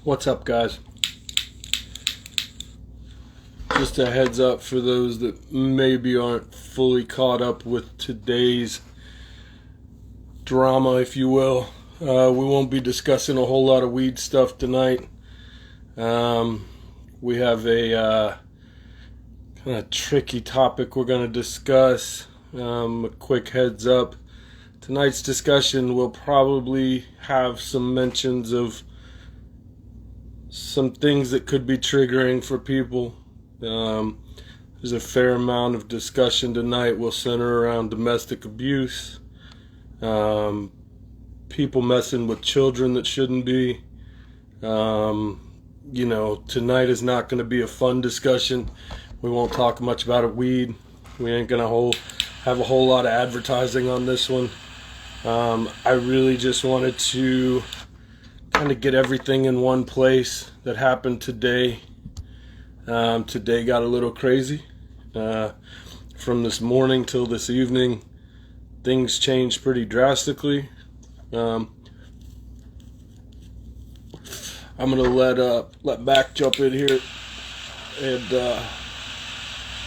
What's up, guys? Just a heads up for those that maybe aren't fully caught up with today's drama, if you will. We won't be discussing a whole lot of weed stuff tonight. We have a kind of tricky topic we're going to discuss. A quick heads up. Tonight's discussion will probably have some mentions of some things that could be triggering for people. There's a fair amount of discussion tonight will center around domestic abuse, people messing with children that shouldn't be. Tonight is not going to be a fun discussion. We won't talk much about weed. We ain't going to have a whole lot of advertising on this one. I really just wanted to kind of get everything in one place that happened today. Today got a little crazy. From this morning till this evening, things changed pretty drastically. I'm gonna let Mac jump in here, and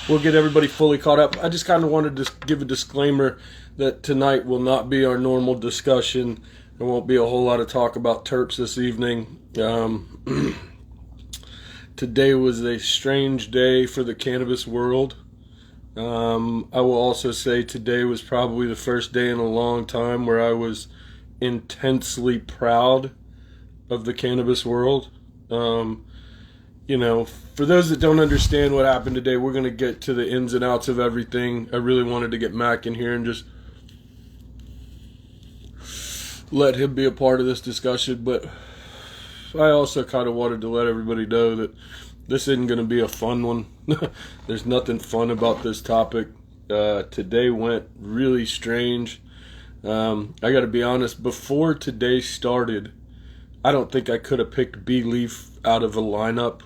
we'll get everybody fully caught up. I just kind of wanted to give a disclaimer that tonight will not be our normal discussion. There won't be a whole lot of talk about terps this evening. Today was a strange day for the cannabis world. I will also say today was probably the first day in a long time where I was intensely proud of the cannabis world. For those that don't understand what happened today, we're going to get to the ins and outs of everything. I really wanted to get Mac in here and just let him be a part of this discussion, but I also kind of wanted to let everybody know that this isn't going to be a fun one. There's nothing fun about this topic. Today went really strange. I got to be honest, before today started, I don't think I could have picked B-Leaf out of a lineup.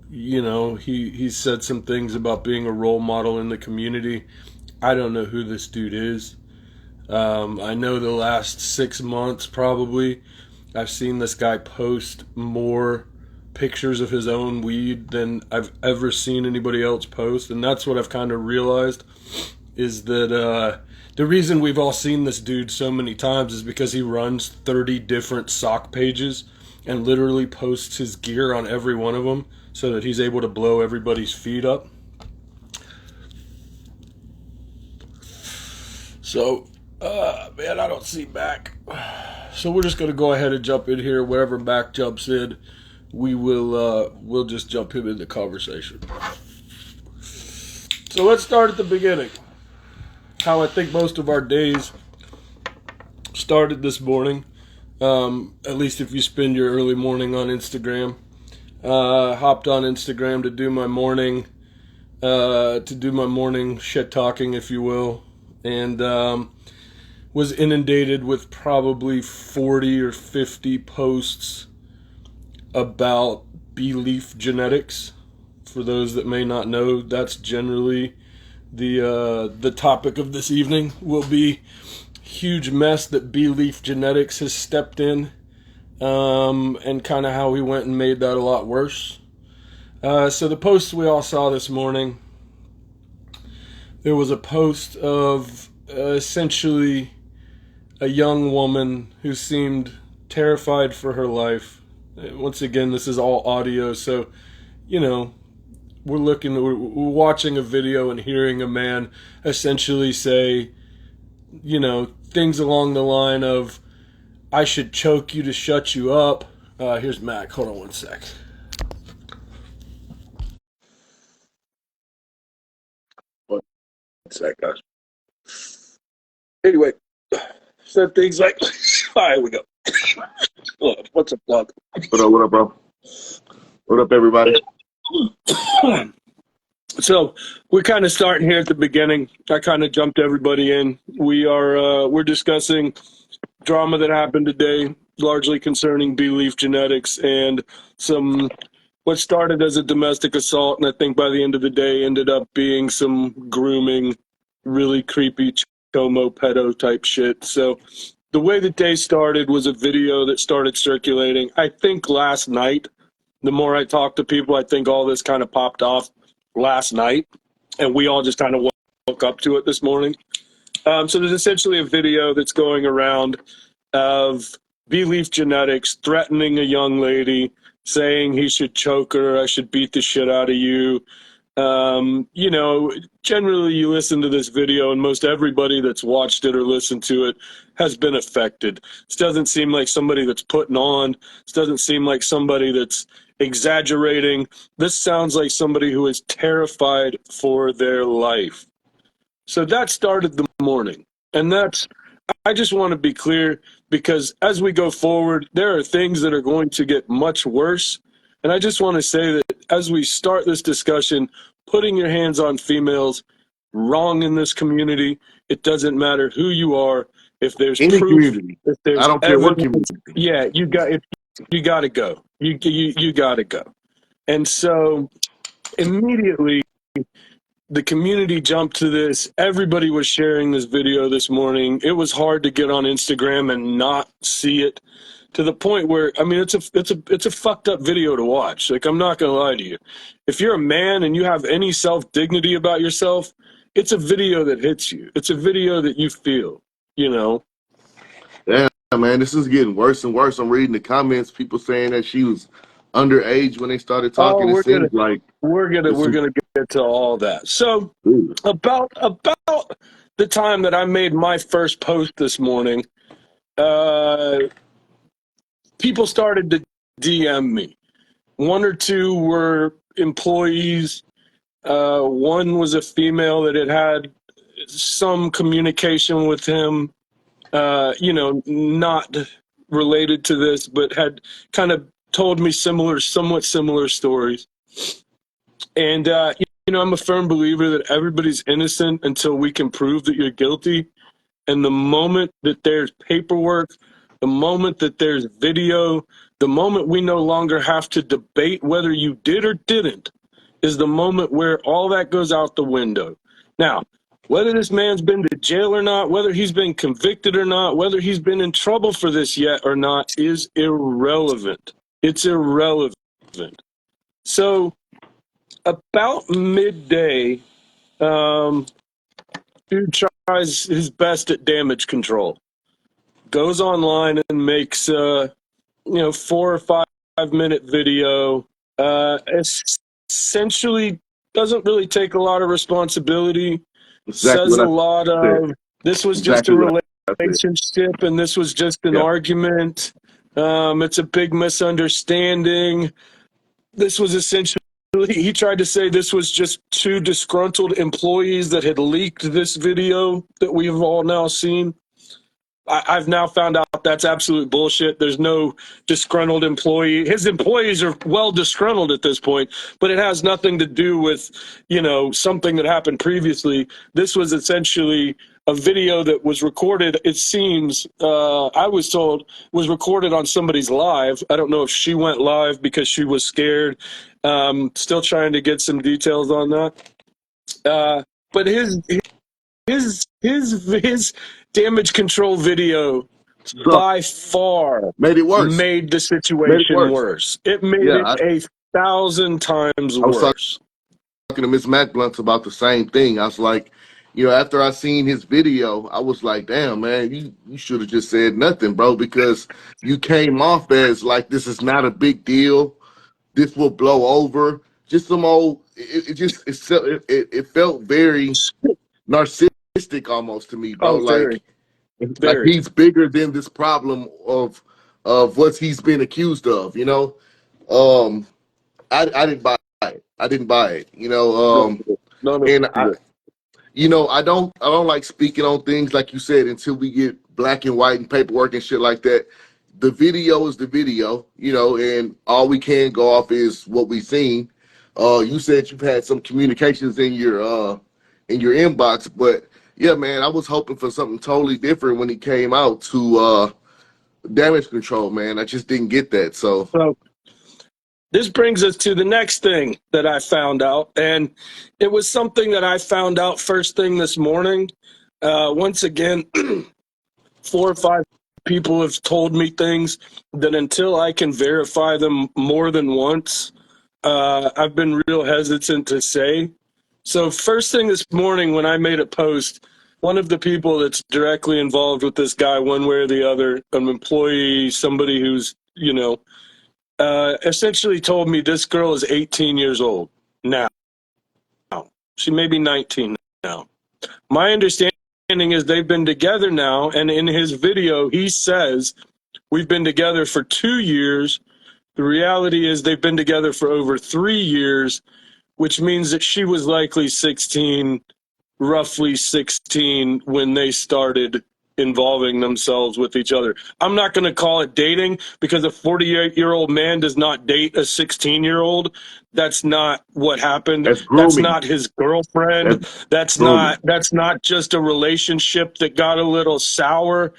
He said some things about being a role model in the community. I don't know who this dude is. I know the last 6 months probably I've seen this guy post more pictures of his own weed than I've ever seen anybody else post, and that's what I've kind of realized is that the reason we've all seen this dude so many times is because he runs 30 different sock pages and literally posts his gear on every one of them so that he's able to blow everybody's feet up. So I don't see Mac. So we're just going to go ahead and jump in here. Wherever Mac jumps in, we'll just jump him in the conversation. So let's start at the beginning. How I think most of our days started this morning. At least if you spend your early morning on Instagram. Hopped on Instagram to do my morning shit talking, if you will. And was inundated with probably 40 or 50 posts about B-Leaf genetics. For those that may not know, that's generally the topic of this evening. Will be huge mess that B-Leaf genetics has stepped in, and kind of how he went and made that a lot worse. So the posts we all saw this morning, there was a post of essentially a young woman who seemed terrified for her life. Once again, this is all audio, so, we're watching a video and hearing a man essentially say, things along the line of, I should choke you to shut you up. Here's Mac. Hold on one sec. One sec, guys. Anyway, said things like, all right, we go. What's up, Doug? What up, bro? What up, everybody? So we're kind of starting here at the beginning. I kind of jumped everybody in. We're discussing drama that happened today, largely concerning B-Leaf genetics and what started as a domestic assault, and I think by the end of the day ended up being some grooming, really creepy chomo pedo type shit. So the way the day started was a video that started circulating, I think last night. The more I talk to people, I think all this kind of popped off last night, and we all just kind of woke up to it this morning. So there's essentially a video that's going around of Belief Genetics threatening a young lady, saying he should choke her, I should beat the shit out of you. You know, generally you listen to this video and most everybody that's watched it or listened to it has been affected. This doesn't seem like somebody that's putting on. This doesn't seem like somebody that's exaggerating. This sounds like somebody who is terrified for their life. So that started the morning. And I just want to be clear, because as we go forward, there are things that are going to get much worse. And I just want to say that as we start this discussion, putting your hands on females, wrong in this community. It doesn't matter who you are. If there's Any proof, community. if I there's don't care what evidence, community. yeah, you got to go. You got to go. And so immediately the community jumped to this. Everybody was sharing this video this morning. It was hard to get on Instagram and not see it, to the point where, I mean, it's a fucked up video to watch. Like, I'm not gonna lie to you. If you're a man and you have any self-dignity about yourself, it's a video that hits you. It's a video that you feel, you know. Yeah, man, this is getting worse and worse. I'm reading the comments, people saying that she was underage when they started Oh, talking. It seems like we're it's gonna get to all that. So ooh, about the time that I made my first post this morning, uh, people started to DM me. One or two were employees. One was a female that had some communication with him, you know, not related to this, but had kind of told me somewhat similar stories. And, you know, I'm a firm believer that everybody's innocent until we can prove that you're guilty. And the moment that there's paperwork, the moment that there's video, the moment we no longer have to debate whether you did or didn't, is the moment where all that goes out the window. Now, whether this man's been to jail or not, whether he's been convicted or not, whether he's been in trouble for this yet or not, is irrelevant. It's irrelevant. So about midday, dude tries his best at damage control. Goes online and makes you know, 4 or 5 minute video. Essentially doesn't really take a lot of responsibility. exactly Says what a I lot said. of this was just a Exactly what I said. relationship and this was just an Yeah. argument. It's a big misunderstanding. This was essentially, he tried to say this was just two disgruntled employees that had leaked this video that we've all now seen. I've now found out that's absolute bullshit. There's no disgruntled employee. His employees are well disgruntled at this point, but it has nothing to do with, you know, something that happened previously. This was essentially a video that was recorded, it seems, I was told, was recorded on somebody's live. I don't know if she went live because she was scared. Still trying to get some details on that. But his damage control video So by far made it worse. made the Made it situation worse. worse. It made Yeah, it 1,000 times I was worse. talking to Miss Mac Blunts about the same thing. I was like, you know, after I seen his video, I was like, damn, man, you should have just said nothing, bro, because you came off as like this is not a big deal. This will blow over. Just some old. It felt very narcissistic almost to me, bro. Oh, very, Like very. he's bigger than this problem of what he's been accused of. You know, um, I didn't buy it. I didn't buy it. You know, None of and it. I don't like speaking on things like you said until we get black and white and paperwork and shit like that. The video is the video, you know, and all we can go off is what we've seen. You said you've had some communications in your inbox, but yeah, man, I was hoping for something totally different when he came out to damage control, man. I just didn't get that. So So this brings us to the next thing that I found out, and it was something that I found out first thing this morning. Once again, 4 or 5 people have told me things that until I can verify them more than once, I've been real hesitant to say. So first thing this morning when I made a post, one of the people that's directly involved with this guy, one way or the other, an employee, somebody who's, essentially told me this girl is 18 years old now. She may be 19 now. My understanding is they've been together now, and in his video, he says we've been together for 2 years. The reality is they've been together for over 3 years, which means that she was likely 16, roughly 16, when they started involving themselves with each other. I'm not going to call it dating because a 48-year-old man does not date a 16-year-old. That's not what happened. That's That's grooming. not his girlfriend. That's That's grooming. not just a relationship that got a little sour.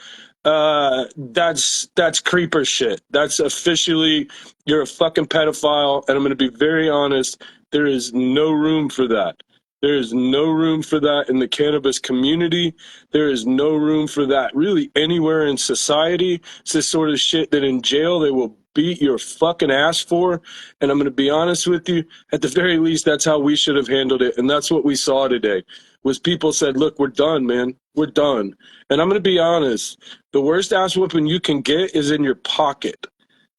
That's creeper shit. That's officially, you're a fucking pedophile, and I'm going to be very honest. There is no room for that. There is no room for that in the cannabis community. There is no room for that really anywhere in society. It's this sort of shit that in jail they will beat your fucking ass for. And I'm going to be honest with you, at the very least, that's how we should have handled it. And that's what we saw today, was people said, look, we're done, man. We're done. And I'm going to be honest, the worst ass whooping you can get is in your pocket.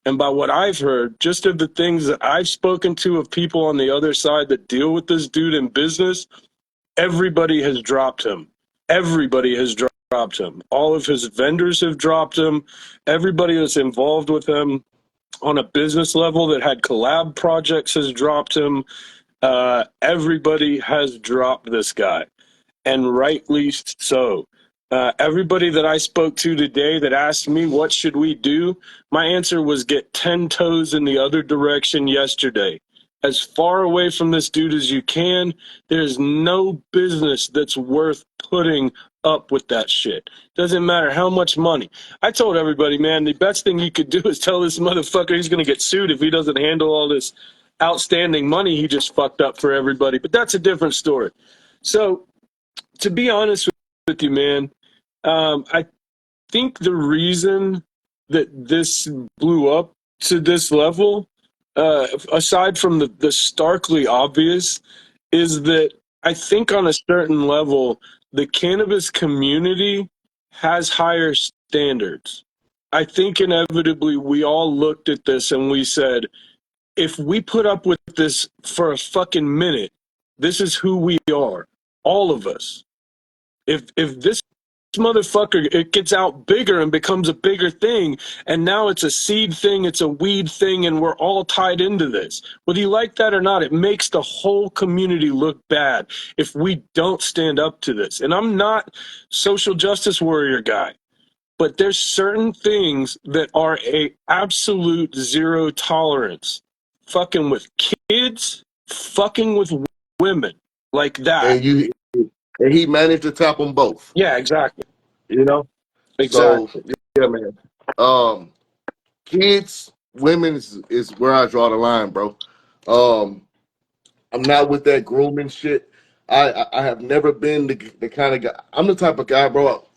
And by what I've heard, just of the things that I've spoken to of people on the other side that deal with this dude in business, everybody has dropped him. Everybody has dropped him. All of his vendors have dropped him. Everybody that's involved with him on a business level that had collab projects has dropped him. Everybody has dropped this guy, and rightly so. Everybody that I spoke to today that asked me what should we do, my answer was get 10 toes in the other direction yesterday. As far away from this dude as you can. There's no business that's worth putting up with that shit. Doesn't matter how much money. I told everybody, man, the best thing you could do is tell this motherfucker he's going to get sued if he doesn't handle all this outstanding money he just fucked up for everybody. But that's a different story. So, to be honest with you, man, I think the reason that this blew up to this level, aside from the starkly obvious, is that I think on a certain level, the cannabis community has higher standards. I think inevitably we all looked at this and we said, if we put up with this for a fucking minute, this is who we are, all of us. If this motherfucker, it gets out bigger and becomes a bigger thing, and now it's a seed thing, it's a weed thing, and we're all tied into this, whether you like that or not, it makes the whole community look bad if we don't stand up to this. And I'm not social justice warrior guy, but there's certain things that are a absolute zero tolerance. Fucking with kids, fucking with women, like that. And he managed to tap them both. Yeah, exactly. You know? So Exactly. yeah, man. Kids, women is where I draw the line, bro. Um, I'm not with that grooming shit. I have never been the kind of guy. I'm the type of guy, bro.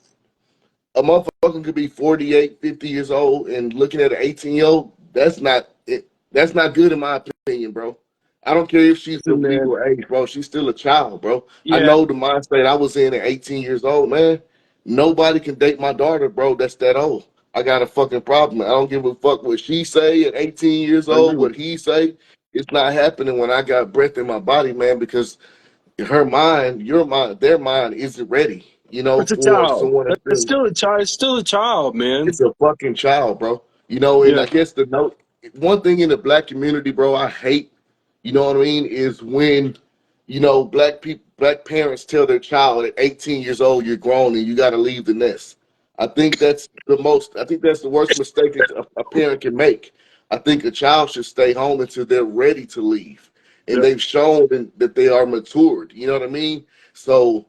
A motherfucker could be 48, 50 years old and looking at an 18-year-old. That's not it. That's not good in my opinion, bro. I don't care if she's of Man. legal age, bro. She's still a child, bro. I Yeah, know the mindset I was in at 18 years old, man. Nobody can date my daughter, bro. That's that old. I got a fucking problem. I don't give a fuck what she say at 18 years old, agreed. what he say. It's not happening when I got breath in my body, man, because her mind, your mind, their mind isn't ready, It's a for child. someone that's It's been. still a child. It's still a child, man. It's a fucking child, bro. And Yeah, I guess the note, one thing in the black community, bro, I hate, you know what I mean, is when, black people, black parents tell their child at 18 years old, you're grown and you got to leave the nest. I think that's the worst mistake that a parent can make. I think a child should stay home until they're ready to leave. And yeah. they've shown that they are matured. You know what I mean? So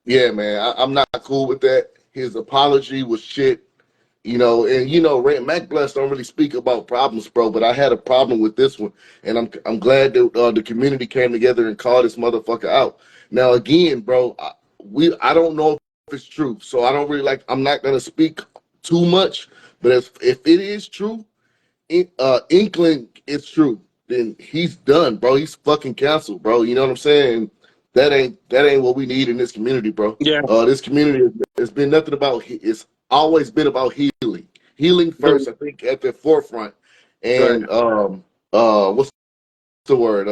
yeah, man, I'm not cool with that. His apology was shit. And Mac Bless don't really speak about problems, bro. But I had a problem with this one, and I'm glad that the community came together and called this motherfucker out. Now again, bro, I don't know it's true. So I don't really like. I'm not gonna speak too much, but if it is true, inkling it's true, then he's done, bro. He's fucking canceled, bro. You know what I'm saying? That ain't what we need in this community, bro. Yeah, This community has been nothing about. It's always been about healing the, first. I think at the forefront, right, and what's the word?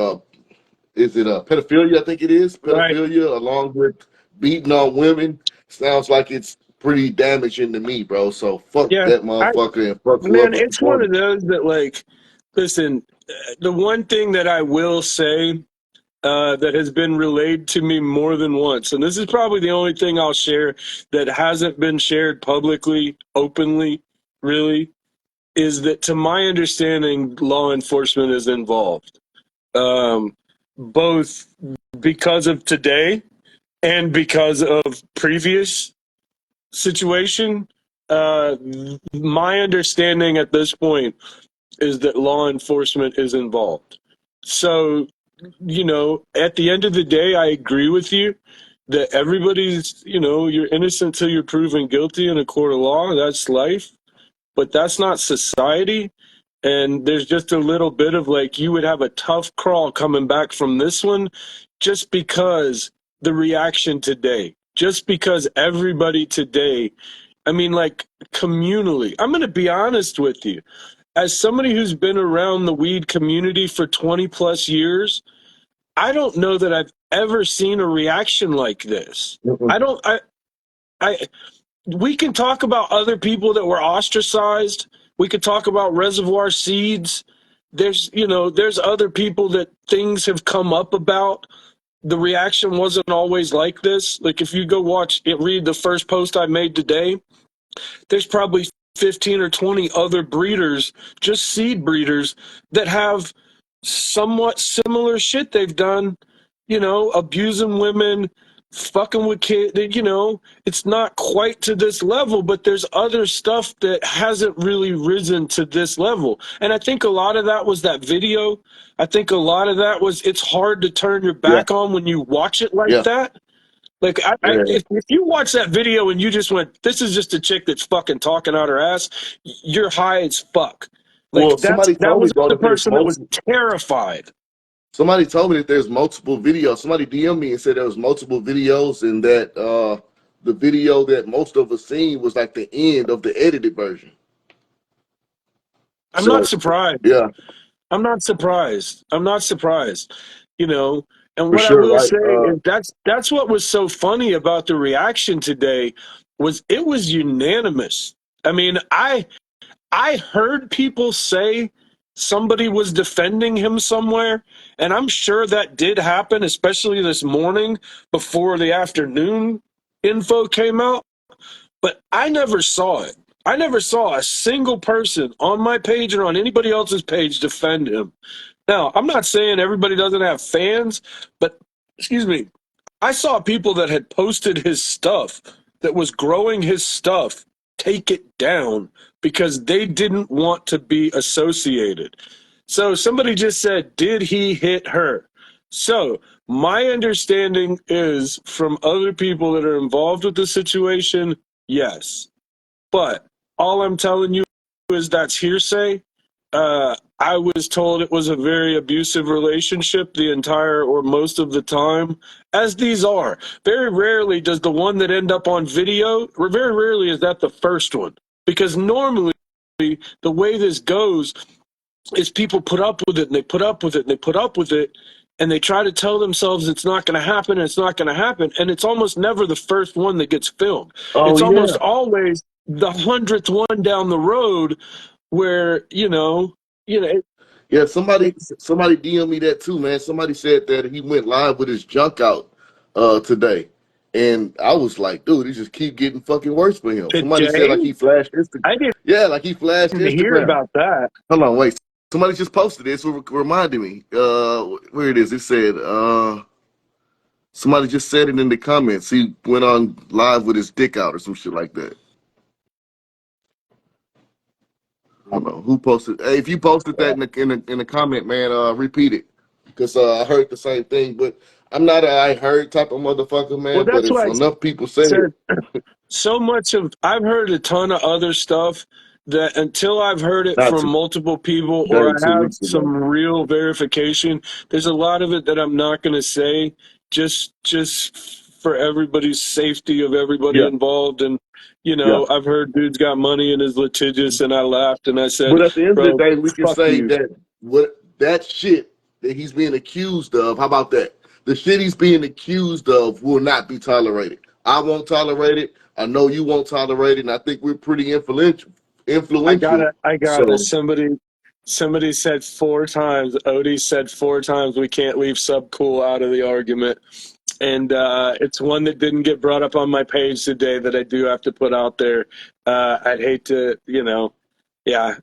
Is it pedophilia? I think it is right. pedophilia, along with beating on women. Sounds like it's pretty damaging to me, bro. So fuck Yeah, that I motherfucker and fuck man, whoever it's one supported of those that like, listen, the one thing that I will say that has been relayed to me more than once, and this is probably the only thing I'll share that hasn't been shared publicly, openly, really, is that to my understanding, law enforcement is involved, both because of today and because of previous situation. Uh, my understanding at this point is that law enforcement is involved. So, at the end of the day, I agree with you that everybody's, you're innocent till you're proven guilty in a court of law. That's life, but that's not society. And there's just a little bit of like, you would have a tough crawl coming back from this one just because the reaction today, just because everybody today, I mean, like communally, I'm going to be honest with you. As somebody who's been around the weed community for 20 plus years, I don't know that I've ever seen a reaction like this. Mm-mm. I don't, I, we can talk about other people that were ostracized. We could talk about Reservoir Seeds. There's other people that things have come up about. The reaction wasn't always like this. Like if you go read the first post I made today, there's probably 15 or 20 other breeders, just seed breeders, that have somewhat similar shit they've done, abusing women, fucking with kids. It's not quite to this level, but there's other stuff that hasn't really risen to this level. And I think a lot of that was that video. I think a lot of that was it's hard to turn your Yeah, back on when you watch it like yeah, that. Like, yeah. if you watch that video and you just went, "This is just a chick that's fucking talking out her ass," you're high as fuck. Like Well, somebody that told me, was bro, the that there's person that was multiple. terrified. Somebody told me that there's multiple videos. Somebody DM'd me and said there was multiple videos, and that the video that most of us seen was like the end of the edited version. I'm not So surprised. yeah, I'm not surprised. I'm not surprised. You know, and for what I sure, will right? say is that's what was so funny about the reaction today was it was unanimous. I mean, I heard people say somebody was defending him somewhere, and I'm sure that did happen, especially this morning before the afternoon info came out, but I never saw it. I never saw a single person on my page or on anybody else's page defend him. Now, I'm not saying everybody doesn't have fans, but excuse me, I saw people that had posted his stuff, that was growing his stuff, take it down because they didn't want to be associated. So somebody just said, "Did he hit her?" So my understanding is from other people that are involved with the situation, yes. But all I'm telling you is that's hearsay. I was told it was a very abusive relationship the entire or most of the time, as these are. Very rarely does the one that end up on video, or very rarely is that the first one. Because normally the way this goes is people put up with it and they put up with it and they put up with it and they try to tell themselves it's not going to happen and it's not going to happen. And it's almost never the first one that gets filmed. Oh It's almost yeah, always the 100th one down the road where, yeah. it, Somebody DM'd me that too, man. Somebody said that he went live with his junk out today, and I was like, dude, it just keep getting fucking worse for him. Somebody said today, like he flashed Instagram. I Yeah, like he flashed didn't hear Instagram. about that. Hold on, wait. Somebody just posted this. Reminded me. Where it is? It said. Somebody just said it in the comments. He went on live with his dick out or some shit like that. I don't know who posted. Hey, if you posted that in the comment, man, repeat it because I heard the same thing. But I'm not a I heard type of motherfucker, Well, man. But that's if why I enough people say it, said so much of I've heard a ton of other stuff that until I've heard it not from too multiple people or day, I two have weeks ago. some real verification, there's a lot of it that I'm not going to say just for everybody's safety of everybody Yeah, involved. And yeah. I've heard dude's got money and is litigious, and I laughed and I said, But at the end of the bro, day, we can fuck say you. that what that shit that he's being accused of. How about that? The shit he's being accused of will not be tolerated. I won't tolerate it. I know you won't tolerate it, and I think we're pretty influential. Influential. I got it. So Somebody said 4 times. Odie said 4 times we can't leave Sub Cool out of the argument. And it's one that didn't get brought up on my page today that I do have to put out there. I'd hate to, yeah,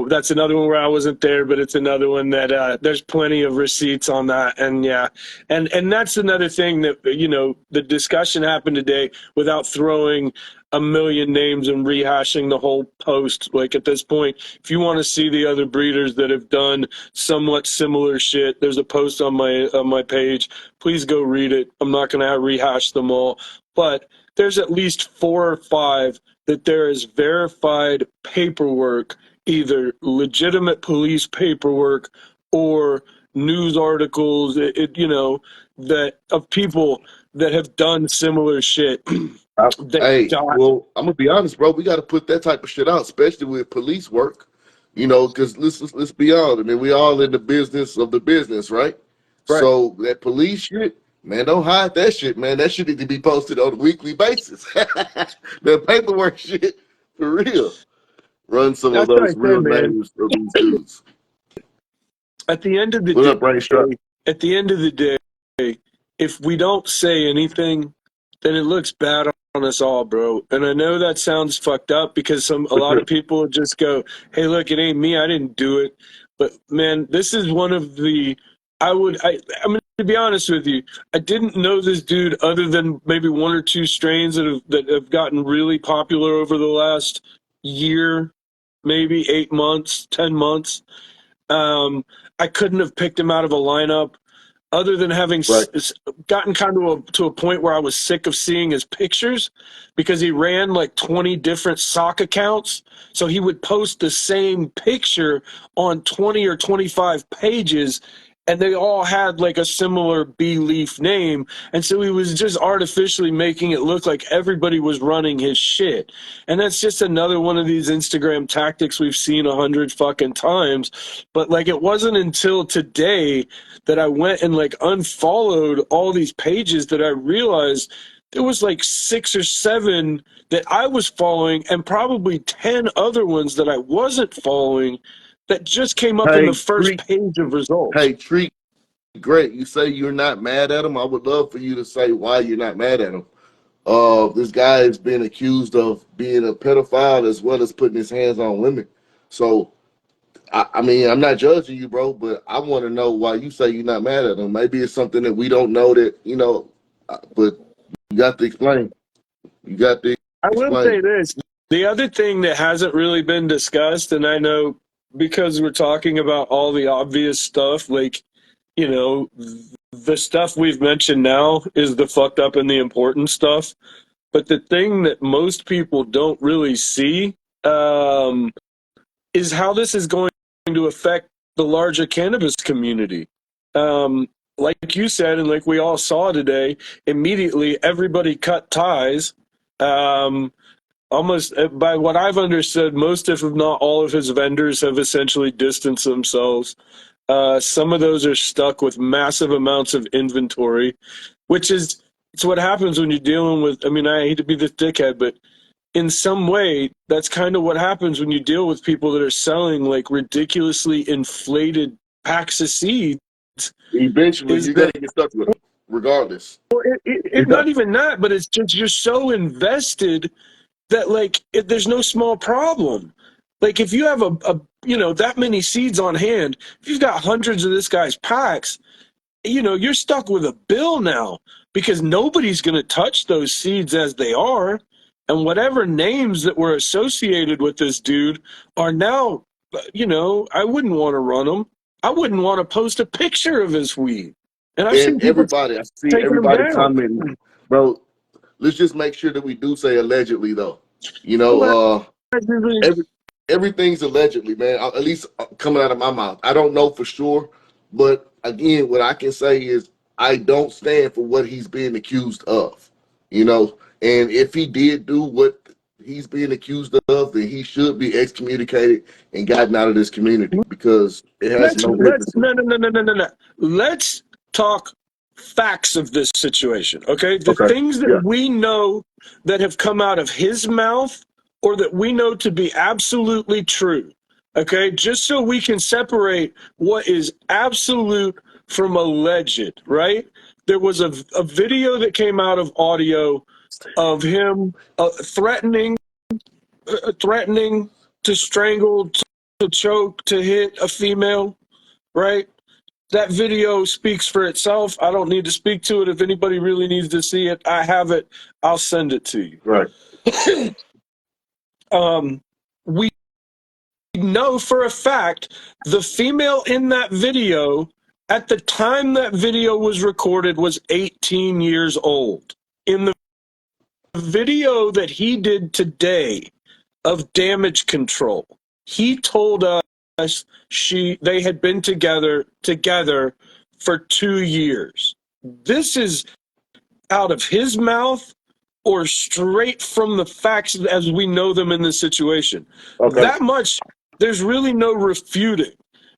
that's another one where I wasn't there, but it's another one that there's plenty of receipts on that. And yeah, and that's another thing that, the discussion happened today without throwing a million names and rehashing the whole post. Like at this point, if you want to see the other breeders that have done somewhat similar shit, there's a post on my page. Please go read it. I'm not going to rehash them all, but there's at least 4 or 5 that there is verified paperwork, either legitimate police paperwork or news articles, that of people that have done similar shit. that hey, got well, I'm gonna be honest, bro. We got to put that type of shit out, especially with police work. Because let's be honest. I mean, we all in the business of the business, right? right. So that police shit, man, don't hide that shit, man. That shit need to be posted on a weekly basis. That paperwork shit, for real. Run some of That's what I those said, real man. names of these dudes. At the end of the What day, up, Brainstruck? at the end of the day, if we don't say anything, then it looks bad on us all, bro. And I know that sounds fucked up because a For lot sure. of people just go, "Hey, look, it ain't me. I didn't do it." But man, this is one of the. I mean, to be honest with you, I didn't know this dude other than maybe 1 or 2 strains that have gotten really popular over the last year, maybe 8 months, 10 months. I couldn't have picked him out of a lineup other than having Right. gotten kind of to a point where I was sick of seeing his pictures because he ran like 20 different sock accounts. So he would post the same picture on 20 or 25 pages, and they all had like a similar B-Leaf name. And so he was just artificially making it look like everybody was running his shit. And that's just another one of these Instagram tactics we've seen 100 fucking times. But like it wasn't until today that I went and like unfollowed all these pages that I realized there was like 6 or 7 that I was following and probably 10 other ones that I wasn't following that just came up in the Hey, first treat. page of results. Hey, treat. Great. You say you're not mad at him. I would love for you to say why you're not mad at him. This guy has been accused of being a pedophile as well as putting his hands on women. So, I mean, I'm not judging you, bro, but I want to know why you say you're not mad at him. Maybe it's something that we don't know but you got to explain. You got to I will say explain. this. The other thing that hasn't really been discussed, and I know because we're talking about all the obvious stuff, like, you know, the stuff we've mentioned now is the fucked up and the important stuff. But the thing that most people don't really see is how this is going to affect the larger cannabis community. Um, like you said, and like we all saw today, immediately everybody cut ties. Um, Almost by what I've understood, most, if not all, of his vendors have essentially distanced themselves. Some of those are stuck with massive amounts of inventory, which is it's what happens when you're dealing with. I mean, I hate to be this dickhead, but in some way, that's kind of what happens when you deal with people that are selling like ridiculously inflated packs of seeds. Eventually, Is you're that going to get stuck with him, regardless. it not even that, but it's just you're so invested that like there's no small problem. Like if you have that many seeds on hand, if you've got hundreds of this guy's packs, you're stuck with a bill now because nobody's going to touch those seeds as they are. And whatever names that were associated with this dude are now, I wouldn't want to run them. I wouldn't want to post a picture of his weed. And I've And seen people everybody, I see taking them everybody down. commenting, bro. Let's just make sure that we do say allegedly, though. You know, Allegedly. every everything's allegedly, man. At least coming out of my mouth. I don't know for sure, but again, what I can say is I don't stand for what he's being accused of. You know, and if he did do what he's being accused of, then he should be excommunicated and gotten out of this community because it has Let's no let's business. no no no no no no no. Let's talk facts of this situation. Okay, the Okay. things that Yeah. we know that have come out of his mouth, or that we know to be absolutely true. Okay, just so we can separate what is absolute from alleged. Right? There was a video that came out of audio of him threatening to strangle, to choke, to hit a female, right? That video speaks for itself. I don't need to speak to it. If anybody really needs to see it, I have it. I'll send it to you. Right. We know for a fact the female in that video, at the time that video was recorded, was 18 years old. In the video that he did today of damage control, he told us they had been together for 2 years. This is out of his mouth or straight from the facts as we know them in this situation. Okay. That much, there's really no refuting.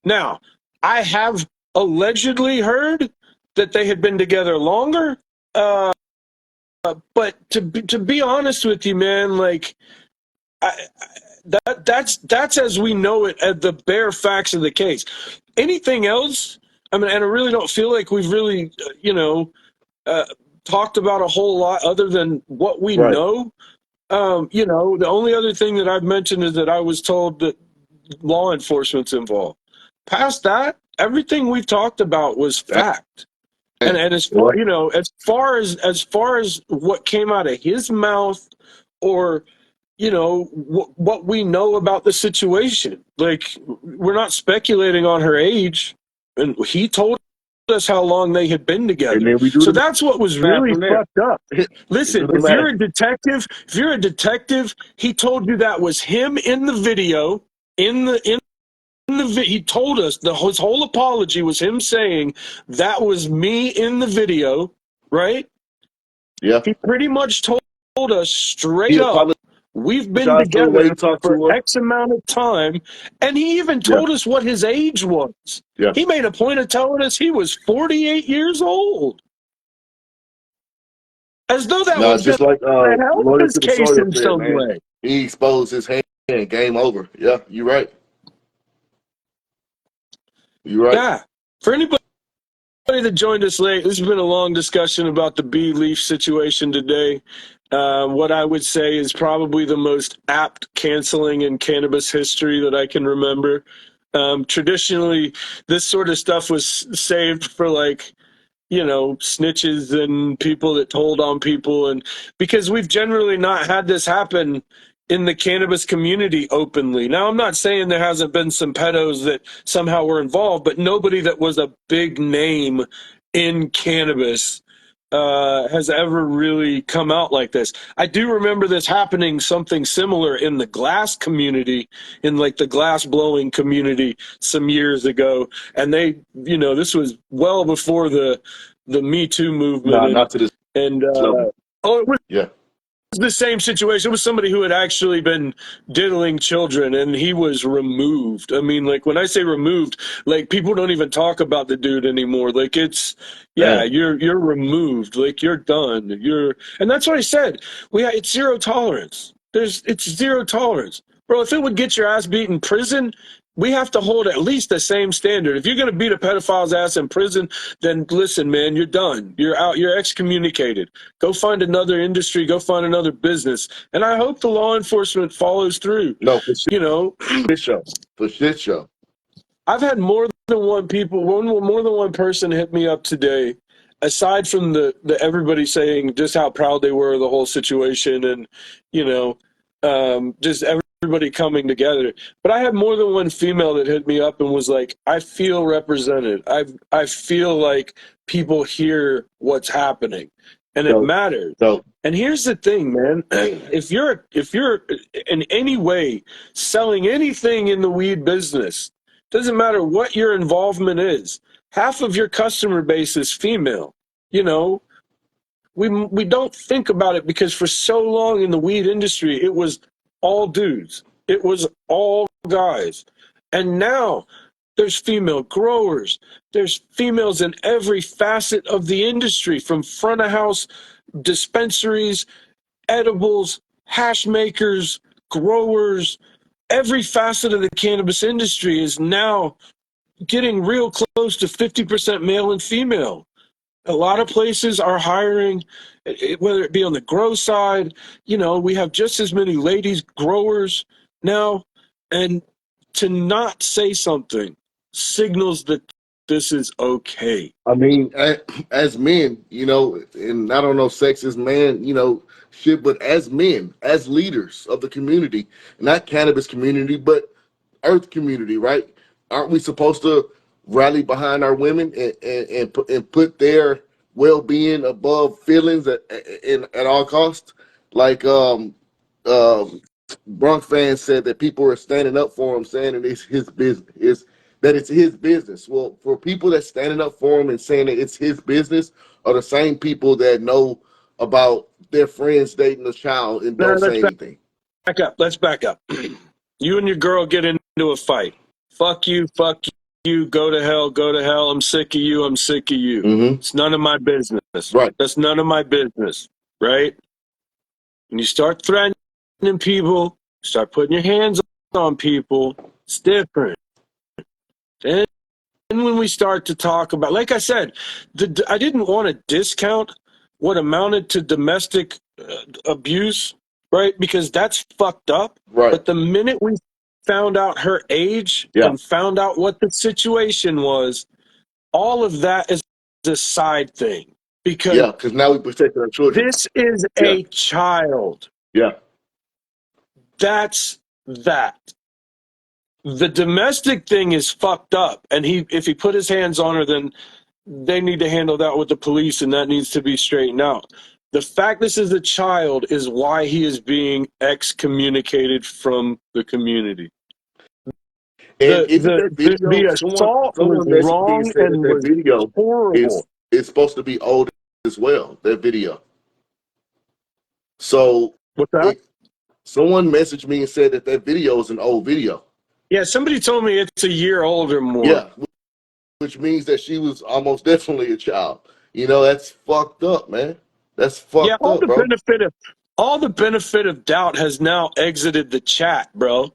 Now, I have allegedly heard that they had been together longer, but to be honest with you, man, like, that's as we know it, at the bare facts of the case. Anything else? I mean, and I really don't feel like we've really, talked about a whole lot other than what we Right. know. The only other thing that I've mentioned is that I was told that law enforcement's involved. Past that, everything we've talked about was fact. And as far as far as what came out of his mouth, or what we know about the situation, like, we're not speculating on her age, and he told us how long they had been together. And then we do So the that's what was math really from there. fucked up. Listen, Do the if you're math. a detective, he told you that was him in the video. He told us his whole apology was him saying that was me in the video, right? Yeah. He pretty much told us straight He up, apologized we've been for the way he together talked for to her. X amount of time. And he even told us what his age was. Yeah. He made a point of telling us he was 48 years old. As though that No, was just going like to help Lawyer his to the case Sawyer in said, some man. way. He exposed his hand. Game over. Yeah, you're right. You're right. Yeah. For anybody that joined us late, this has been a long discussion about the bee leaf situation today. What I would say is probably the most apt canceling in cannabis history that I can remember. Traditionally, this sort of stuff was saved for, like, snitches and people that told on people. And because we've generally not had this happen in the cannabis community openly. Now, I'm not saying there hasn't been some pedos that somehow were involved, but nobody that was a big name in cannabis has ever really come out like this. I do remember this happening, something similar in the glass community, in like the glass blowing community some years ago. And this was well before the Me Too movement. No, not to this level. It was Yeah. the same situation. It was somebody who had actually been diddling children, and he was removed. I mean, like, when I say removed, like, people don't even talk about the dude anymore. Like, it's you're removed. Like, you're done. And that's what I said. It's zero tolerance. It's zero tolerance, bro. If it would get your ass beat in prison, we have to hold at least the same standard. If you're going to beat a pedophile's ass in prison, then listen, man, you're done. You're out. You're excommunicated. Go find another industry. Go find another business. And I hope the law enforcement follows through. No, for shit show. For shit show. I've had more than one person hit me up today, aside from the everybody saying just how proud they were of the whole situation, and just everybody coming together. But I had more than one female that hit me up and was like, I feel represented. I feel like people hear what's happening and it So, matters. so And here's the thing, man. If you're in any way selling anything in the weed business, doesn't matter what your involvement is, half of your customer base is female. You know, we don't think about it because for so long in the weed industry, it was all dudes. It was all guys. And now there's female growers. There's females in every facet of the industry, from front of house dispensaries, edibles, hash makers, growers. Every facet of the cannabis industry is now getting real close to 50% male and female. A lot of places are hiring, whether it be on the grow side, you know, we have just as many ladies growers now. And to not say something signals that this is okay. I mean, as men, you know, and I don't know, sexist man, you know, shit, but as men, as leaders of the community, not cannabis community, but earth community, right? Aren't we supposed to rally behind our women and put their well-being above feelings at all costs? Like um Bronx fans said that people are standing up for him, saying that it's his business. That it's his business. Well, for people that standing up for him and saying that it's his business are the same people that know about their friends dating a child and Now, don't say anything. back up. Let's back up. You and your girl get into a fight. Fuck you, go to hell, go to hell. I'm sick of you, I'm sick of you. Mm-hmm. It's none of my business. Right. That's none of my business, right? When you start threatening people, start putting your hands on people, it's different. Then when we start to talk about, like I said, I didn't want to discount what amounted to domestic abuse, right? Because that's fucked up. Right. But the minute we found out her age Yeah. and found out what the situation was, all of that is a side thing. Because now we protect our children. this is a child. Yeah. That's that. The domestic thing is fucked up. And if he put his hands on her, then they need to handle that with the police, and that needs to be straightened out. The fact this is a child is why he is being excommunicated from the community. And isn't that video, the assault someone was messaged me and wrong said and that was video horrible. is supposed to be old as well, that video. So What's that? Someone messaged me and said that video is an old video. Yeah, somebody told me it's a year old or more. Yeah, which means that she was almost definitely a child. You know, that's fucked up, man. That's fucked up, bro. All the benefit of doubt has now exited the chat, bro.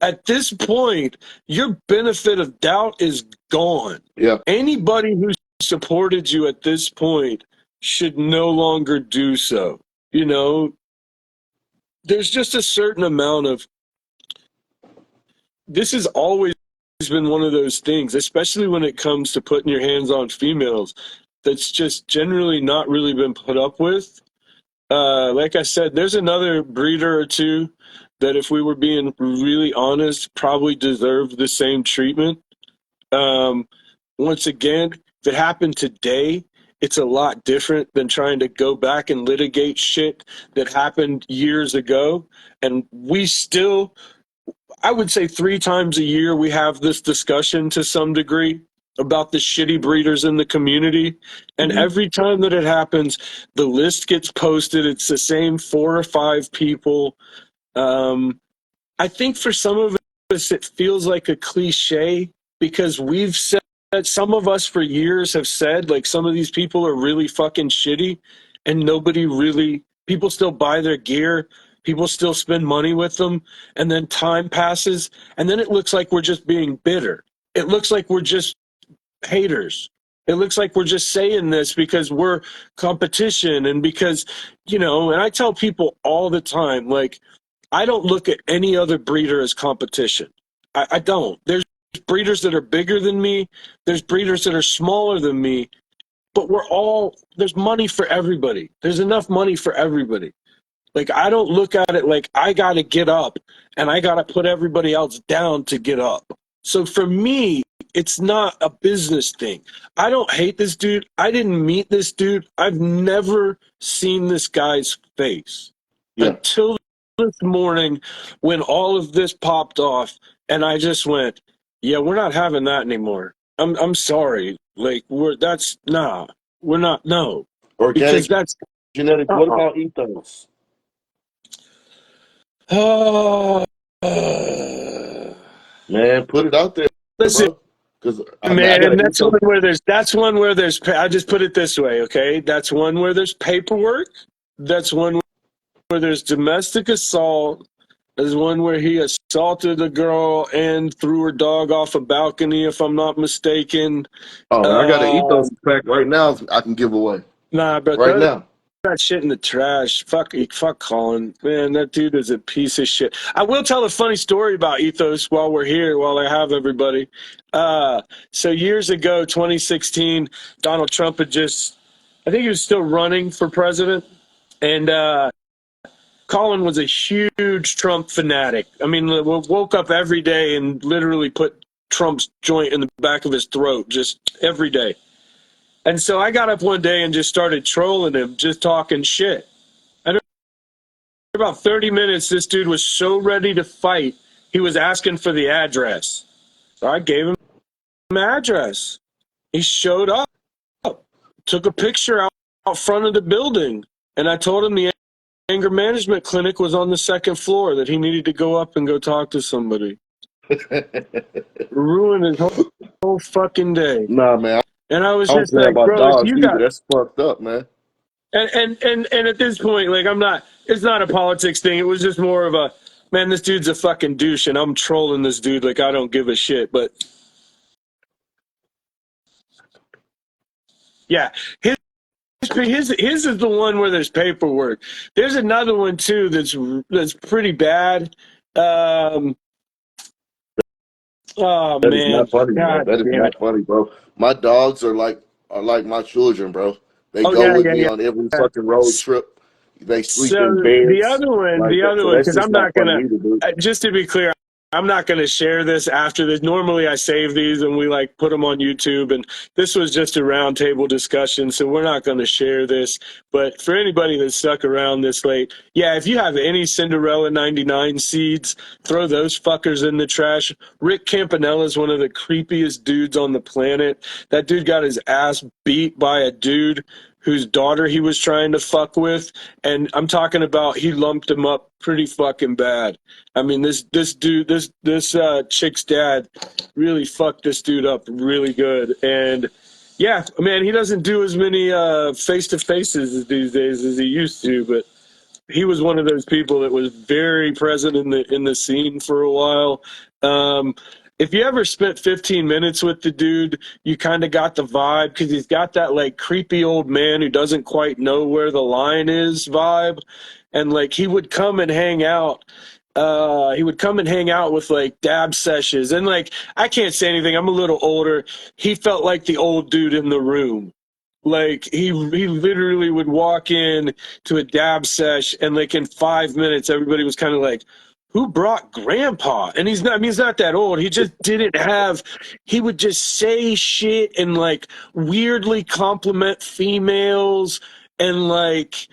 At this point, your benefit of doubt is gone. Yeah. Anybody who supported you at this point should no longer do so. You know, there's just a certain amount of, this has always been one of those things, especially when it comes to putting your hands on females, that's just generally not really been put up with. Like I said, there's another breeder or two that, if we were being really honest, probably deserve the same treatment. Once again, if it happened today, it's a lot different than trying to go back and litigate shit that happened years ago. And we still, I would say 3 times a year, we have this discussion to some degree about the shitty breeders in the community. And every time that it happens, the list gets posted. It's the same 4 or 5 people. I think for some of us, it feels like a cliche because we've said, some of us for years have said, like, some of these people are really fucking shitty, and people still buy their gear. People still spend money with them, and then time passes, and then it looks like we're just being bitter. It looks like we're just haters. It looks like we're just saying this because we're competition and because, and I tell people all the time, like, I don't look at any other breeder as competition. I don't. There's breeders that are bigger than me. There's breeders that are smaller than me, but there's money for everybody. There's enough money for everybody. Like, I don't look at it like I got to get up and I got to put everybody else down to get up. So for me, it's not a business thing. I don't hate this dude. I didn't meet this dude. I've never seen this guy's face Yeah. until this morning when all of this popped off. And I just went, yeah, we're not having that anymore. I'm sorry. Like, we're not. No, because Organic that's, genetics. What uh-uh. about ethos? Uh, Man, put it out there, listen, bro. Because I got man, an ethos. that's one where there's, I just put it this way, okay? That's one where there's paperwork. That's one where there's domestic assault. There's one where he assaulted a girl and threw her dog off a balcony, if I'm not mistaken. Oh man, I got an ethos Um, pack right now. I can give away nah, but right now. that shit in the trash. Fuck Colin. Man, that dude is a piece of shit. I will tell a funny story about Ethos while we're here, while I have everybody. So years ago, 2016, Donald Trump had I think he was still running for president. And Colin was a huge Trump fanatic. I mean, woke up every day and literally put Trump's joint in the back of his throat just every day. And so I got up one day and just started trolling him, just talking shit. And about 30 minutes, this dude was so ready to fight, he was asking for the address. So I gave him the address. He showed up, took a picture out front of the building, and I told him the anger management clinic was on the second floor, that he needed to go up and go talk to somebody. Ruined his whole fucking day. Nah, man, And I was I don't just play like, about bro, if dogs you either. got, That's fucked up, man. and at this point, like, it's not a politics thing. It was just more of a, man, this dude's a fucking douche and I'm trolling this dude like I don't give a shit. But yeah, his is the one where there's paperwork. There's another one too that's pretty bad. Um, oh That is man, not funny, man. God That is damn not it. funny, bro. My dogs are like my children, bro. They Oh go yeah, with yeah, me yeah. on every fucking road trip. They sleep in So the beds other one, like that. So that's because just I'm not not funny gonna, either, dude. just to be clear, I'm not gonna share this after this. Normally, I save these and we like put them on YouTube, and this was just a roundtable discussion, so we're not gonna share this. But for anybody that stuck around this late, yeah, if you have any Cinderella '99 seeds, throw those fuckers in the trash. Rick Campanella is one of the creepiest dudes on the planet. That dude got his ass beat by a dude whose daughter he was trying to fuck with, and I'm talking about he lumped him up pretty fucking bad. I mean, this dude, this chick's dad really fucked this dude up really good. And yeah, man, he doesn't do as many face to faces these days as he used to, but he was one of those people that was very present in the scene for a while. Um, if you ever spent 15 minutes with the dude, you kind of got the vibe, because he's got that like creepy old man who doesn't quite know where the line is vibe. And like he would come and hang out. He would come and hang out with like dab sessions. And like, I can't say anything. I'm a little older. He felt like the old dude in the room. Like he literally would walk in to a dab sesh, and like in 5 minutes, everybody was kind of like, "Who brought Grandpa?" And he's not. I mean, he's not that old. He just didn't have. He would just say shit and like weirdly compliment females, and like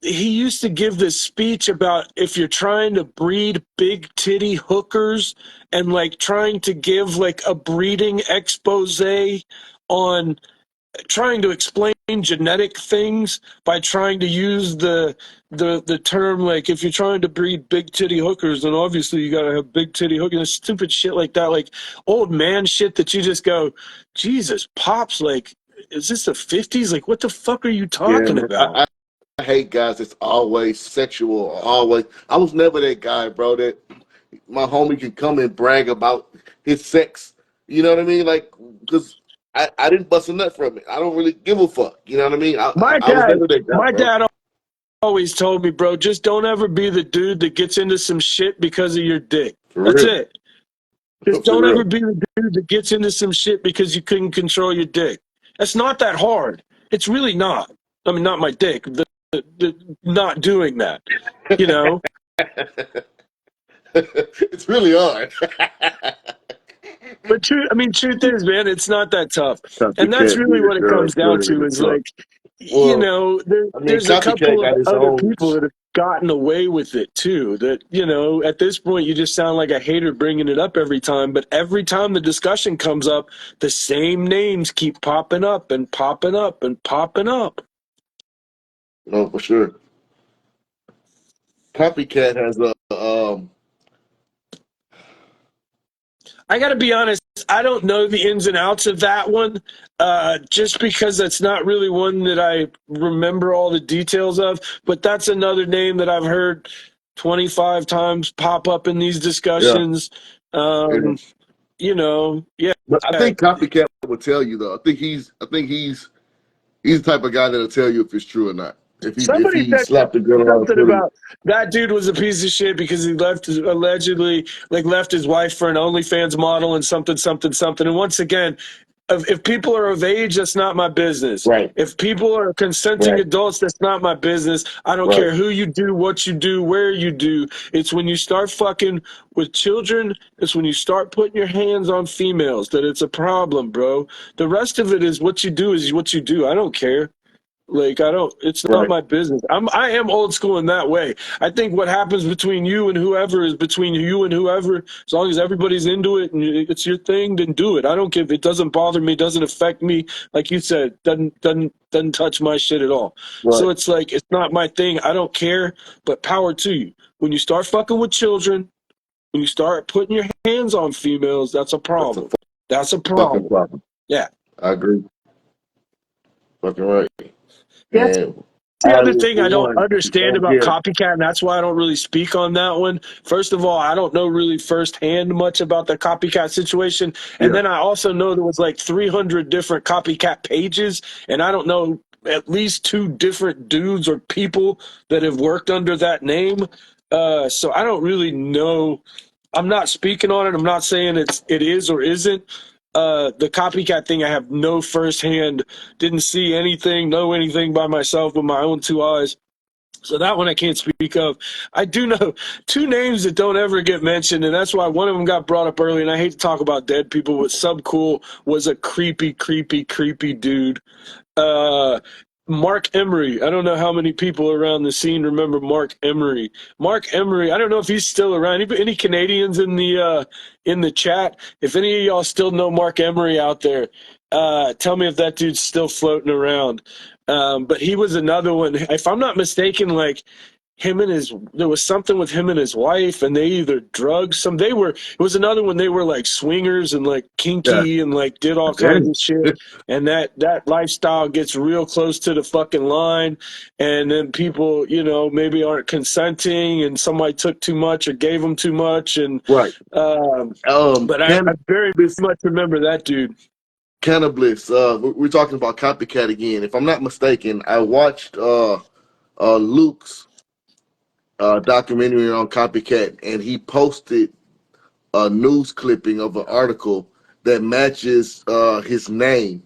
he used to give this speech about if you're trying to breed big titty hookers, and like trying to give like a breeding expose on trying to explain genetic things by trying to use the term, like, if you're trying to breed big titty hookers, then obviously you got to have big titty hookers and stupid shit like that, like old man shit that you just go, Jesus, pops, like, is this the 50s? Like, what the fuck are you Yeah, talking man. about? I hate guys that's always sexual. Always. I was never that guy, bro. That my homie can come and brag about his sex. You know what I mean? Like, because I didn't bust a nut from it. I don't really give a fuck. You know what I mean? my I was dad never that guy, my bro. dad always told me, bro, just don't ever be the dude that gets into some shit because of your dick. For That's real. it. Just For don't ever real. be the dude that gets into some shit because you couldn't control your dick. That's not that hard. It's really not. I mean, not my dick. not doing that, you know? It's really hard. But truth is, man, it's not that tough. And that's Copycat, really yeah, what it sure, comes down sure to is is tough. like, Well, I mean, there's a Copycat couple of got his other own. people that have gotten away with it too. That, at this point, you just sound like a hater bringing it up every time. But every time the discussion comes up, the same names keep popping up and popping up and popping up. No, for sure. Copycat has a I got to be honest, I don't know the ins and outs of that one, just because that's not really one that I remember all the details of. But that's another name that I've heard 25 times pop up in these yeah, discussions. yeah. Um, yeah. But I think Copycat will tell you though. I think he's the type of guy that'll tell you if it's true or not. If Somebody he said slapped a girl on something Twitter, about that dude was a piece of shit because he allegedly left his wife for an OnlyFans model and something something something. And once again, if people are of age, that's not my business. right, If people are consenting right, adults, that's not my business. I don't right, care who you do, what you do, where you do. It's when you start fucking with children, it's when you start putting your hands on females that it's a problem, bro. The rest of it is what you do is what you do. I don't care. Like it's not right, my business. I am old school in that way. I think what happens between you and whoever is between you and whoever. As long as everybody's into it and it's your thing, then do it. I don't give. It doesn't bother me. Doesn't affect me. Like you said, doesn't touch my shit at all. right. So it's like it's not my thing. I don't care. But power to you. When you start fucking with children, when you start putting your hands on females, that's a That's a problem. That's a fucking problem. problem. Yeah. I agree. Fucking right. That's And the I other will, thing for I don't one, understand don't about care. copycat, and that's why I don't really speak on that one. First of all, I don't know really firsthand much about the copycat situation. And Yeah, then I also know there was like 300 different copycat pages, and I don't know at least two different dudes or people that have worked under that name. So I don't really know. I'm not speaking on it. I'm not saying it is or isn't. The copycat thing, I have no firsthand, didn't see anything, know anything by myself with my own two eyes. So that one I can't speak of. I do know two names that don't ever get mentioned, and that's why one of them got brought up early. And I hate to talk about dead people, but Subcool was a creepy, creepy, creepy dude. Uh, Mark Emery. I don't know how many people around the scene remember Mark Emery. Mark Emery. I don't know if he's still around. Any Canadians in the chat? If any of y'all still know Mark Emery out there, tell me if that dude's still floating around. But he was another one. If I'm not mistaken, like there was something with him and his wife, and they either drugged some. It was another one. They were like swingers and like yeah. kinky and like did all kinds Dang. of shit. And that lifestyle gets real close to the fucking line, and then people, maybe aren't consenting, and somebody took too much or gave them too much, and Right. but I very Cannabis, much remember that dude. cannabis. We're talking about copycat again. If I'm not mistaken, I watched Luke's documentary on copycat, and he posted a news clipping of an article that matches his name.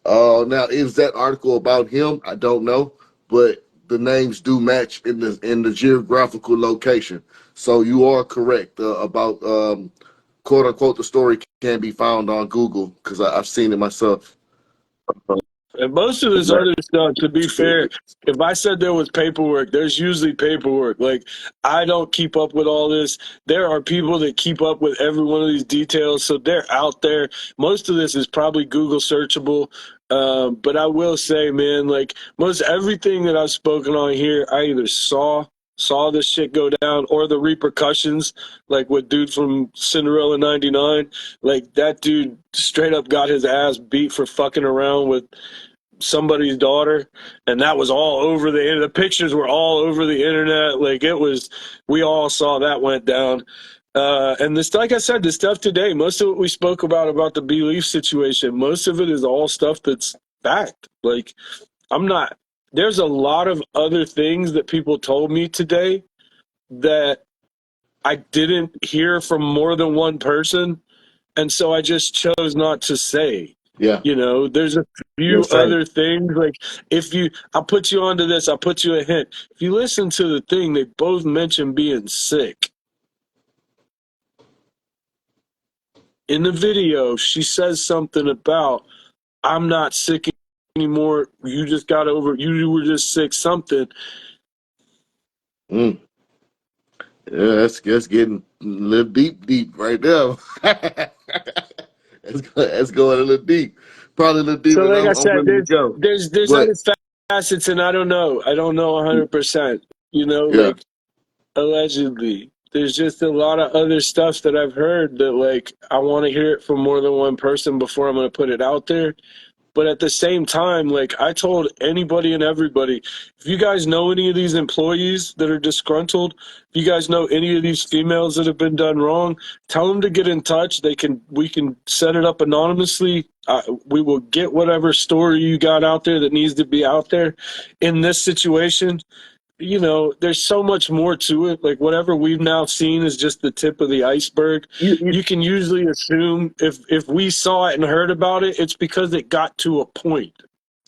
Now, is that article about him? I don't know, but the names do match in the geographical location. So you are correct about quote unquote the story can be found on Google because I've seen it myself. And most of this other stuff, to be fair, if I said there was paperwork, there's usually paperwork. Like, I don't keep up with all this. There are people that keep up with every one of these details, so they're out there. Most of this is probably Google searchable. But I will say, man, like most everything that I've spoken on here, I either saw this shit go down or the repercussions, like with dude from Cinderella 99. Like that dude straight up got his ass beat for fucking around with somebody's daughter, and that was all over the pictures were all over the internet. Like we all saw that went down. And this, like I said, the stuff today, most of what we spoke about the belief situation, most of it is all stuff that's fact. Like there's a lot of other things that people told me today that I didn't hear from more than one person, and so I just chose not to say. Yeah. You know, there's a few Yes, sir. other things. Like, I'll put you onto this, I'll put you a hint. If you listen to the thing, they both mention being sick. In the video, she says something about, I'm not sick anymore. You just got over, you were just sick, something. Mm. Yeah, that's getting a little deep right now. That's going a little deep. Probably a little So, deeper than like I I'm said, willing to go. there's But other facets, and I don't know. I don't know 100%. You know, yeah, like, allegedly. There's just a lot of other stuff that I've heard that, like, I want to hear it from more than one person before I'm going to put it out there. But at the same time, like, I told anybody and everybody, if you guys know any of these employees that are disgruntled, if you guys know any of these females that have been done wrong, tell them to get in touch. We can set it up anonymously. We will get whatever story you got out there that needs to be out there. In this situation, you know, there's so much more to it. Like, whatever we've now seen is just the tip of the iceberg. you, You can usually assume if we saw it and heard about it, it's because it got to a point.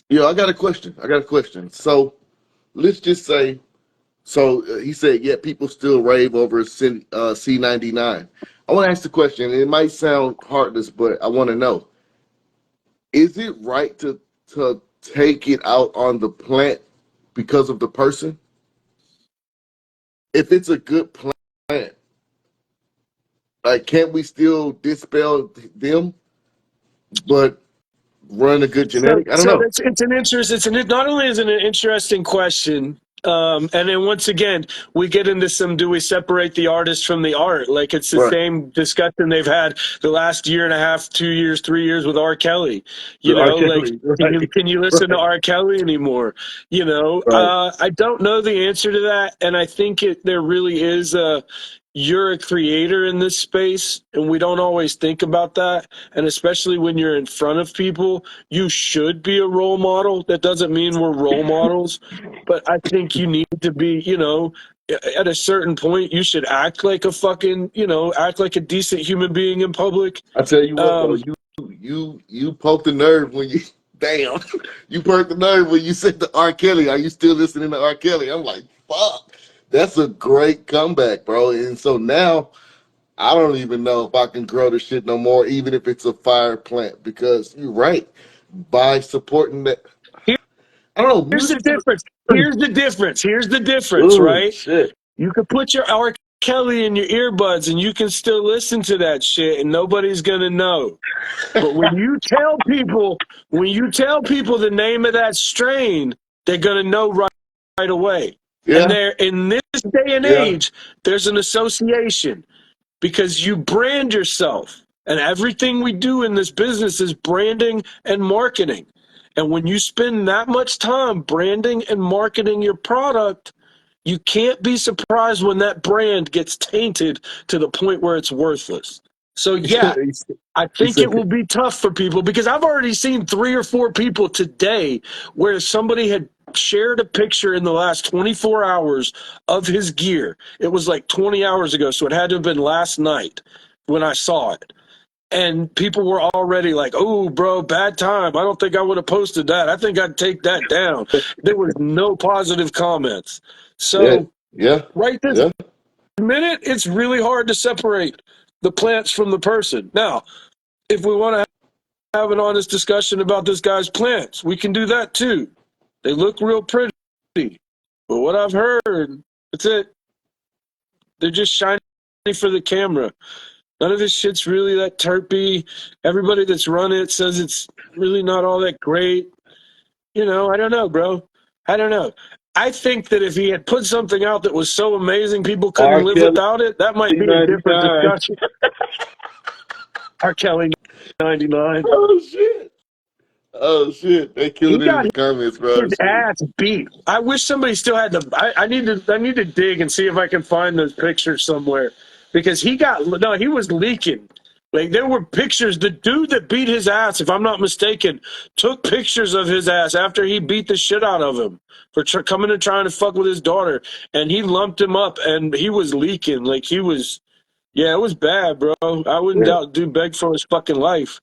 I got a question. So let's just say, he said, yeah, people still rave over C99. I want to ask the question. It might sound heartless, but I want to know: is it right to take it out on the plant because of the person? If it's a good plant, like, can't we still dispel them, but run a good So, genetic? I don't so know. it's an interest. Not only is it an interesting question, and then once again we get into some. Do we separate the artist from the art? Like, it's the Right. same discussion they've had the last year and a half, 2 years, 3 years with R. Kelly. You R. know, like, Kelly. Right. can you listen to Right. R. Kelly anymore? You know, Right. I don't know the answer to that, and I think there really is a. You're a creator in this space, and we don't always think about that. And especially when you're in front of people, you should be a role model. That doesn't mean we're role models, but I think you need to be, you know, at a certain point, you should act like a fucking, you know, act like a decent human being in public. I tell you what though, Um, you poked the nerve when you damn you perked the nerve when you said to R. Kelly. Are you still listening to R. Kelly? I'm like, fuck. That's a great comeback, bro. And so now I don't even know if I can grow the shit no more, even if it's a fire plant, because you're right. By supporting that, I don't know, here's the music. difference. Here's the difference, Oh right? shit. You could put your R. Kelly in your earbuds and you can still listen to that shit and nobody's going to know. But when you tell people the name of that strain, they're going to know right away. And Yeah, there, in this day and yeah. age, there's an association because you brand yourself. And everything we do in this business is branding and marketing. And when you spend that much time branding and marketing your product, you can't be surprised when that brand gets tainted to the point where it's worthless. So, yeah, I He think it said, will be tough for people because I've already seen 3 or 4 people today where somebody had shared a picture in the last 24 hours of his gear. It was like 20 hours ago, so it had to have been last night when I saw it. And people were already like, oh, bro, bad time. I don't think I would have posted that. I think I'd take that down. There was no positive comments. yeah, So, yeah, right this yeah. minute, it's really hard to separate the plants from the person. Now, if we want to have an honest discussion about this guy's plants, we can do that too. They look real pretty. But what I've heard, that's it. They're just shiny for the camera. None of this shit's really that terpy. Everybody that's run it says it's really not all that great. You know, I don't know, bro. I don't know. I think that if he had put something out that was so amazing people couldn't R. live Kelly without it, that might be a different 99. discussion. R. Kelly 99. Oh shit. Oh shit. They He killed it in got the comments, bro. his ass beat. I wish somebody still had the. I need to dig and see if I can find those pictures somewhere because he got no. He was leaking. Like there were pictures. The dude that beat his ass, if I'm not mistaken, took pictures of his ass after he beat the shit out of him for coming and trying to fuck with his daughter, and he lumped him up, and he was leaking. Like he was. Yeah, it was bad, bro. I wouldn't Yeah. doubt dude begged for his fucking life.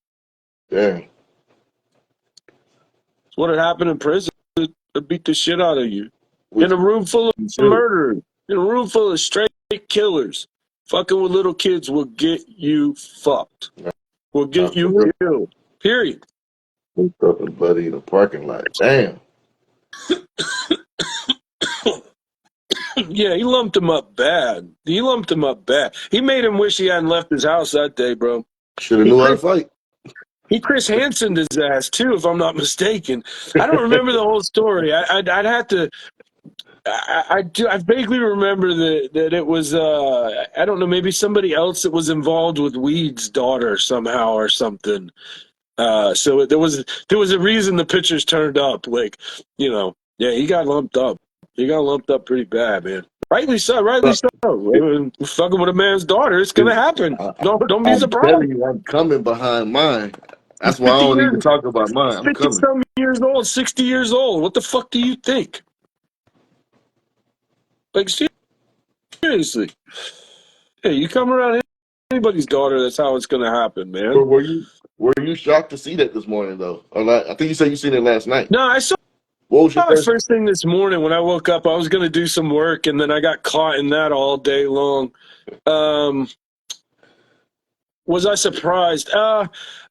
Damn. what had happened in prison. They beat the shit out of you. In a room full of murderers, in a room full of straight killers, fucking with little kids will get you fucked. Will get you killed. Period. Up and buddy in the parking lot. Damn. Yeah, he lumped him up bad. He lumped him up bad. He made him wish he hadn't left his house that day, bro. Should have knew how to fight. He Chris Hansened his ass too, if I'm not mistaken. I don't remember the whole story. I'd have to. I vaguely remember that it was I don't know, maybe somebody else that was involved with Weed's daughter somehow or something. So there was a reason the pictures turned up. Like, yeah, he got lumped up. He got lumped up pretty bad, man. Rightly so. Rightly so. Fucking with a man's daughter, it's gonna happen. Don't be surprised. I'm telling you, I'm coming behind mine. That's why I don't even talk about mine. I'm 50-some years old, 60 years old. What the fuck do you think? Like, seriously. Hey, you come around anybody's daughter, that's how it's going to happen, man. But were you shocked to see that this morning, though? Or I think you said you seen it last night. No, I saw it first thing this morning when I woke up. I was going to do some work, and then I got caught in that all day long. Was I surprised?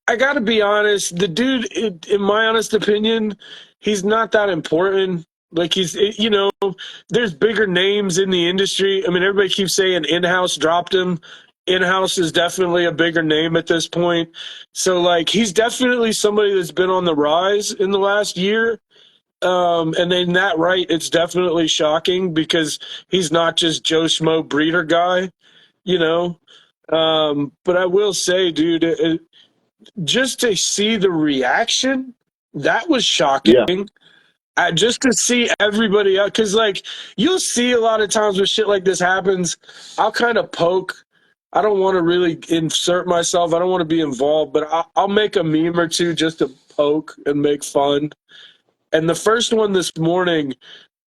I got to be honest. The dude, in my honest opinion, he's not that important. Like, there's bigger names in the industry. I mean, everybody keeps saying In-House dropped him. In-House is definitely a bigger name at this point. So, like, he's definitely somebody that's been on the rise in the last year. And in that right, it's definitely shocking because he's not just Joe Schmo breeder guy, But I will say, dude, just to see the reaction, that was shocking. Yeah. Just to see everybody else, because, like, you'll see a lot of times when shit like this happens, I'll kind of poke. I don't want to really insert myself. I don't want to be involved, but I'll make a meme or two just to poke and make fun. And the first one this morning,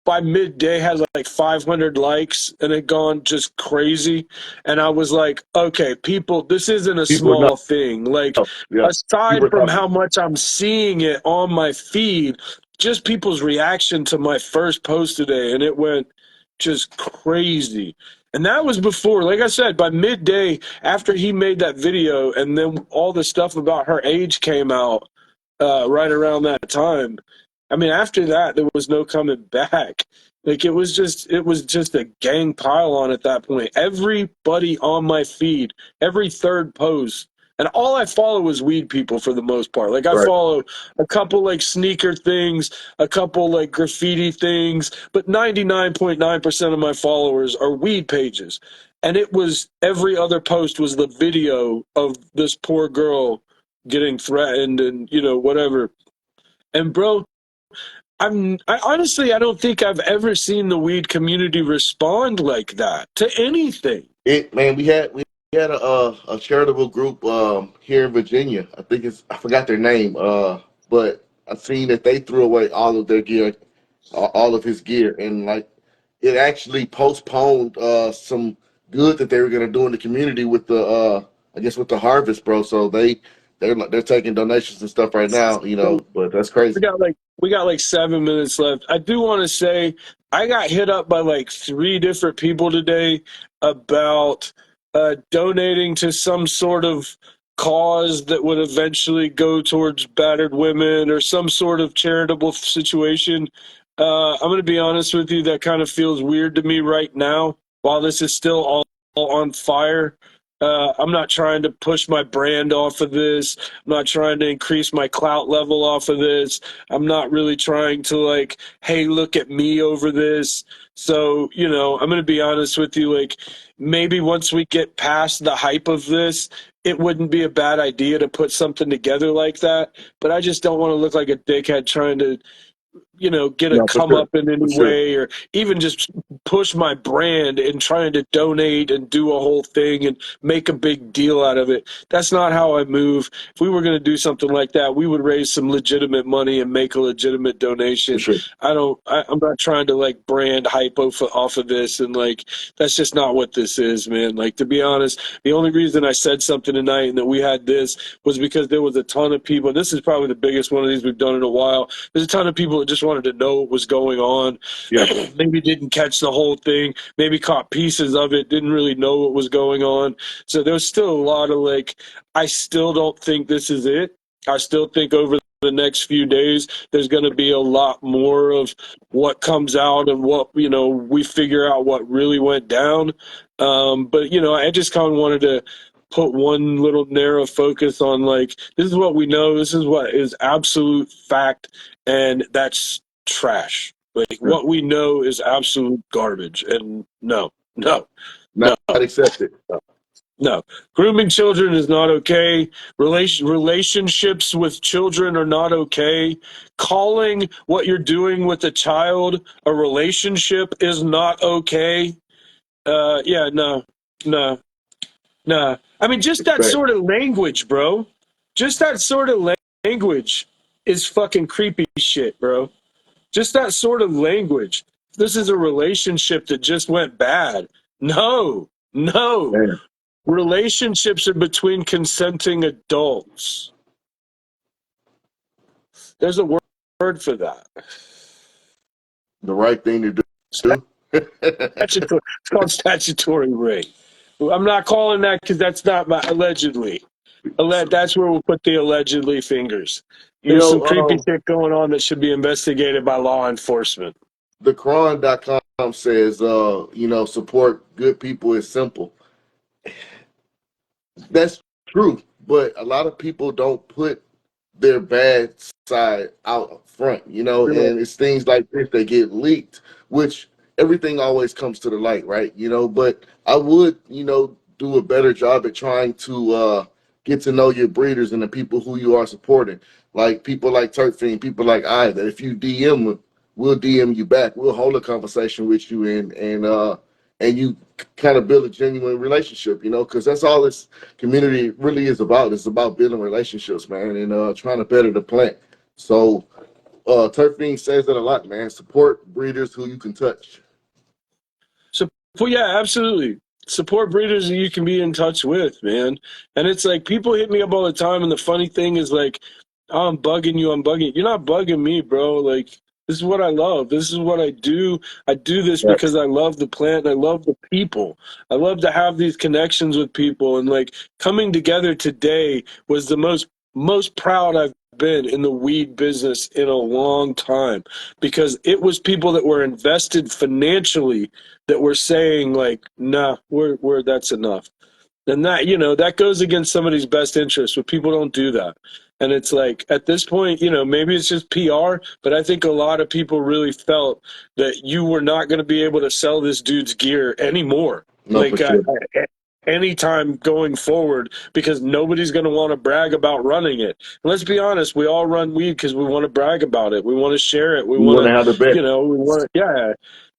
by midday, had like 500 likes and it gone just crazy. And I was like, okay, people, this isn't a small thing. Like, aside from how much I'm seeing it on my feed, just people's reaction to my first post today, and it went just crazy. And that was before, like I said, by midday, after he made that video, and then all the stuff about her age came out right around that time. I mean, after that, there was no coming back. Like, it was just a gang pile on at that point. Everybody on my feed, every third post, and all I follow is weed people for the most part. Like, I follow a couple, like, sneaker things, a couple, like, graffiti things, but 99.9% of my followers are weed pages. And it was, every other post was the video of this poor girl getting threatened and, whatever. And, bro, I honestly don't think I've ever seen the weed community respond like that to anything. We had a charitable group here in Virginia. I forgot their name, but I've seen that they threw away all of their gear, all of his gear, and like it actually postponed some good that they were gonna do in the community with the with the harvest, bro. So they're taking donations and stuff right now, but that's crazy. We got like 7 minutes left. I do want to say I got hit up by like 3 different people today about donating to some sort of cause that would eventually go towards battered women or some sort of charitable situation. I'm going to be honest with you, that kind of feels weird to me right now while this is still all on fire. I'm not trying to push my brand off of this. I'm not trying to increase my clout level off of this. I'm not really trying to, like, hey, look at me over this. So, I'm going to be honest with you, like, maybe once we get past the hype of this, it wouldn't be a bad idea to put something together like that. But I just don't want to look like a dickhead trying to, get a come up in any way, or even just push my brand and trying to donate and do a whole thing and make a big deal out of it. That's not how I move. If we were going to do something like that, we would raise some legitimate money and make a legitimate donation. For sure. I'm not trying to like brand hype off of this, and like that's just not what this is, man. Like, to be honest, the only reason I said something tonight and that we had this was because there was a ton of people. This is probably the biggest one of these we've done in a while. There's a ton of people that just wanted to know what was going on. Yeah. Maybe didn't catch the whole thing, maybe caught pieces of it, didn't really know what was going on. So there's still a lot of like, I still don't think this is it. I still think over the next few days, there's going to be a lot more of what comes out and what, we figure out what really went down. But, I just kind of wanted to put one little narrow focus on like, this is what we know. This is what is absolute fact. And that's trash. Like, what we know is absolute garbage. And no. Not accepted. No, grooming children is not okay. Relationships with children are not okay. Calling what you're doing with a child a relationship is not okay. No. I mean, just that sort of language, bro. Just that sort of language is fucking creepy shit, bro. Just that sort of language. This is a relationship that just went bad. No. Man. Relationships are between consenting adults. There's a word for that. The right thing to do. It's called statutory rape. I'm not calling that because that's not my allegedly. That's where we'll put the allegedly fingers. There's some creepy shit going on that should be investigated by law enforcement. The Quran.com says, support good people is simple. That's true, but a lot of people don't put their bad side out front, and it's things like this that get leaked, which everything always comes to the light, right? But I would, do a better job at trying to get to know your breeders and the people who you are supporting. Like people like Turk Fiend, people like I, that if you DM, we'll DM you back. We'll hold a conversation with you and you kind of build a genuine relationship, because that's all this community really is about. It's about building relationships, man, and trying to better the plant. So Turf Fiend says that a lot, man. Support breeders who you can touch. Well, yeah, absolutely. Support breeders that you can be in touch with, man. And it's like people hit me up all the time, and the funny thing is like, oh, I'm bugging you. You're not bugging me, bro. Like, this is what I love. This is what I do. I do this because I love the plant and I love the people. I love to have these connections with people. And like coming together today was the most proud I've been in the weed business in a long time, because it was people that were invested financially that were saying like, nah, we're that's enough. And that, that goes against somebody's best interest, but people don't do that. And it's like, at this point, maybe it's just PR, but I think a lot of people really felt that you were not going to be able to sell this dude's gear anymore. No, like, for sure. anytime going forward, because nobody's going to want to brag about running it. And let's be honest, we all run weed because we want to brag about it. We want to share it. We want to have the best. we want, yeah.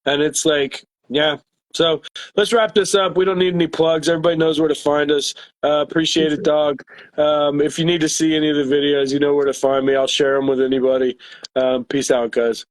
And it's like, yeah. So let's wrap this up. We don't need any plugs. Everybody knows where to find us. Appreciate it, dog. If you need to see any of the videos, you know where to find me. I'll share them with anybody. Peace out, guys.